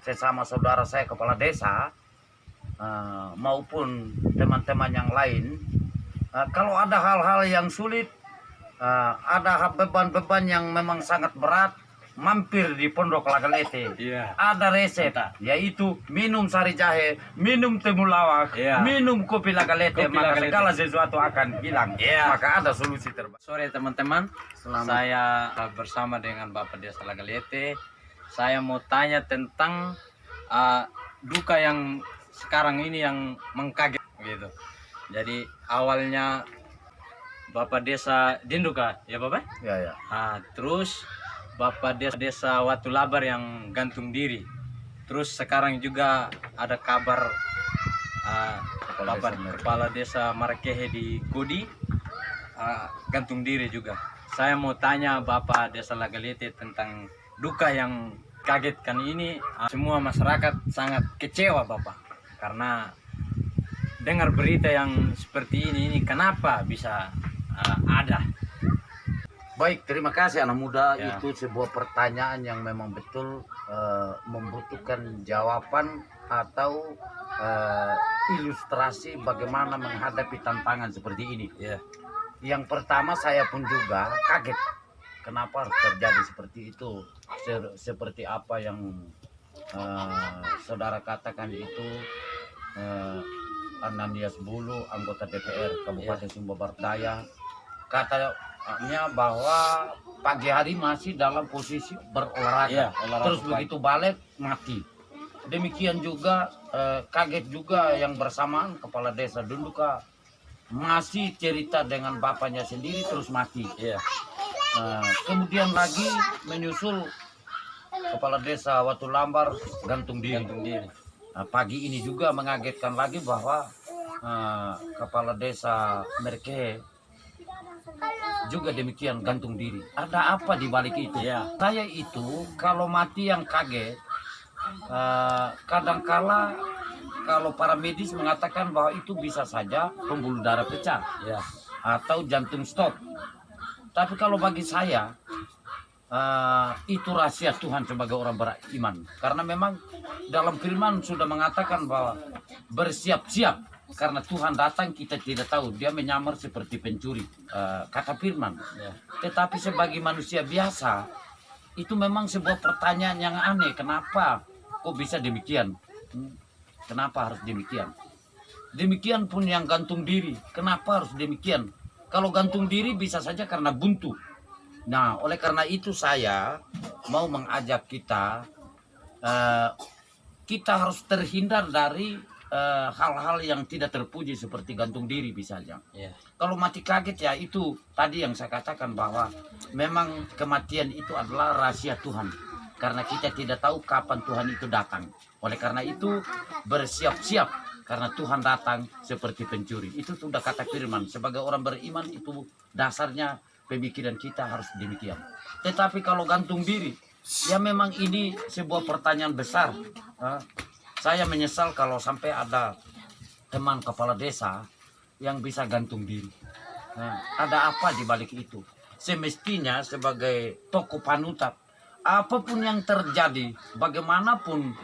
sesama saudara saya kepala desa maupun teman-teman yang lain, kalau ada hal-hal yang sulit, ada beban-beban yang memang sangat berat, mampir di Pondok Lagalete. Ada resep, yaitu minum sari jahe, minum temulawak, minum kopi Lagalete, maka segala sesuatu akan hilang. Maka ada solusi terbaik. Sore teman-teman, saya bersama dengan Bapak Desa Lagalete. Saya mau tanya tentang duka yang sekarang ini yang mengkaget gitu. Jadi awalnya Bapak Desa Dinduka, ya Bapak? Ya. Terus Bapak Desa Watu Labar yang gantung diri. Terus sekarang juga ada kabar Kepala Desa Marakehe di Kodi gantung diri juga. Saya mau tanya Bapak Desa Lagalete tentang duka yang kagetkan ini. Semua masyarakat sangat kecewa Bapak, karena dengar berita yang seperti ini kenapa bisa ada. Baik, terima kasih anak muda. Itu sebuah pertanyaan yang memang betul membutuhkan jawaban atau ilustrasi bagaimana menghadapi tantangan seperti ini. Yang pertama, saya pun juga kaget kenapa harus terjadi seperti itu. Seperti apa yang saudara katakan itu, Ananias Bulu, anggota DPR Kabupaten Sumba Barat Daya, katanya bahwa pagi hari masih dalam posisi berolahraga, terus begitu balik mati. Demikian juga kaget juga yang bersamaan Kepala Desa Dinduka masih cerita dengan bapaknya sendiri terus mati. Kemudian lagi menyusul Kepala Desa Watu Lambar gantung diri. Pagi ini juga mengagetkan lagi bahwa Kepala Desa Merke juga demikian gantung diri. Ada apa di balik itu? Saya itu kalau mati yang kaget, kadangkala kalau para medis mengatakan bahwa itu bisa saja pembuluh darah pecah atau jantung stop. Tapi kalau bagi saya itu rahasia Tuhan sebagai orang beriman, karena memang dalam firman sudah mengatakan bahwa bersiap-siap karena Tuhan datang kita tidak tahu, dia menyamar seperti pencuri, kata firman. Tetapi sebagai manusia biasa itu memang sebuah pertanyaan yang aneh, kenapa kok bisa demikian? Kenapa harus demikian? Demikian pun yang gantung diri, kenapa harus demikian? Kalau gantung diri bisa saja karena buntu. Nah, oleh karena itu saya mau mengajak kita, kita harus terhindar dari hal-hal yang tidak terpuji seperti gantung diri bisa saja. Kalau mati kaget ya itu tadi yang saya katakan bahwa memang kematian itu adalah rahasia Tuhan. Karena kita tidak tahu kapan Tuhan itu datang. Oleh karena itu bersiap-siap karena Tuhan datang seperti pencuri. Itu sudah kata firman. Sebagai orang beriman itu dasarnya pemikiran kita harus demikian. Tetapi kalau gantung diri, ya memang ini sebuah pertanyaan besar. Saya menyesal kalau sampai ada teman kepala desa yang bisa gantung diri. Ada apa di balik itu? Semestinya sebagai tokoh panutan, apapun yang terjadi, bagaimanapun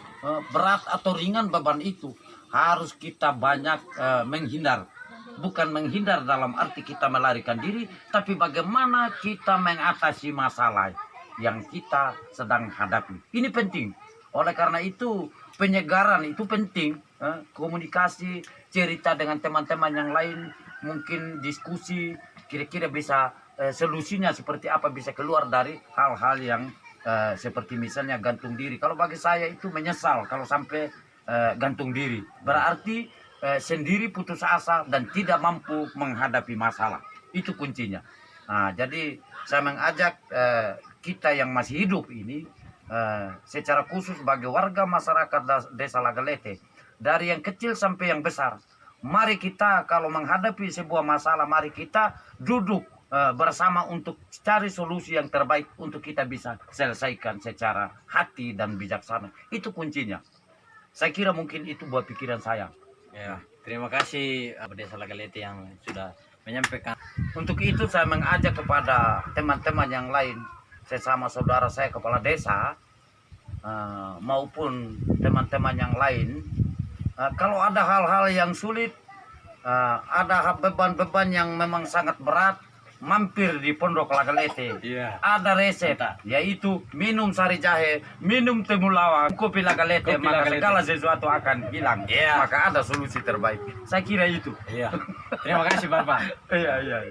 berat atau ringan beban itu, harus kita banyak menghindar. Bukan menghindar dalam arti kita melarikan diri, tapi bagaimana kita mengatasi masalah yang kita sedang hadapi. Ini penting. Oleh karena itu, penyegaran itu penting. Komunikasi, cerita dengan teman-teman yang lain, mungkin diskusi, kira-kira bisa solusinya seperti apa, bisa keluar dari hal-hal yang seperti misalnya gantung diri. Kalau bagi saya itu menyesal kalau sampai gantung diri. Berarti sendiri putus asa dan tidak mampu menghadapi masalah. Itu kuncinya. Nah, jadi saya mengajak kita yang masih hidup ini, secara khusus bagi warga masyarakat Desa Lagalete, dari yang kecil sampai yang besar, mari kita kalau menghadapi sebuah masalah, mari kita duduk bersama untuk cari solusi yang terbaik untuk kita bisa selesaikan secara hati dan bijaksana. Itu kuncinya. Saya kira mungkin itu buat pikiran saya. Terima kasih Bapak Desa Lagalete yang sudah menyampaikan. Untuk itu saya mengajak kepada teman-teman yang lain, sesama saudara saya kepala desa, maupun teman-teman yang lain, kalau ada hal-hal yang sulit, ada beban-beban yang memang sangat berat, mampir di Pondok Lagalete. Iya. Ada resep, yaitu minum sari jahe, minum temulawak, kopi Lagalete, Kopi maka Lagalete. segala sesuatu akan hilang. Iya. Maka ada solusi terbaik. Saya kira itu. Iya. Terima kasih Bapak. Iya.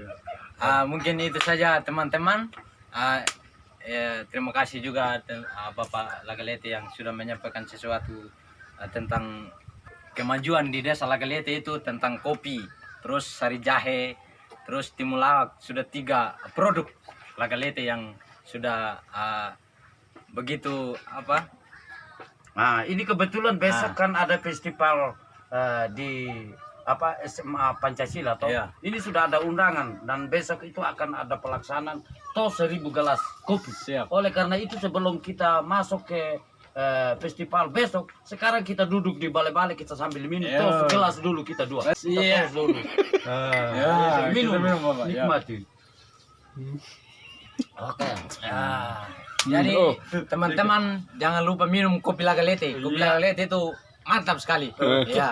Mungkin itu saja teman-teman. Terima kasih juga Bapak Lagalete yang sudah menyampaikan sesuatu tentang kemajuan di desa Lagalete itu, tentang kopi, terus sari jahe, terus timulawak. Sudah 3 produk Lagalete yang sudah begitu apa? Nah, ini kebetulan besok kan ada festival di SMA Pancasila toh. Iya. Ini sudah ada undangan dan besok itu akan ada pelaksanaan 1000 gelas kopi. Siap. Oleh karena itu sebelum kita masuk ke festival besok, sekarang kita duduk di balai-balai, kita sambil minum Iya. tos gelas dulu kita dua. Kita Iya. tos dulu. Ya, minum, kita minum, Bapak. Ya. nikmati. Oke. Jadi teman-teman jangan lupa minum kopi Lagalete. Kopi Lagalete itu mantap sekali. Ya.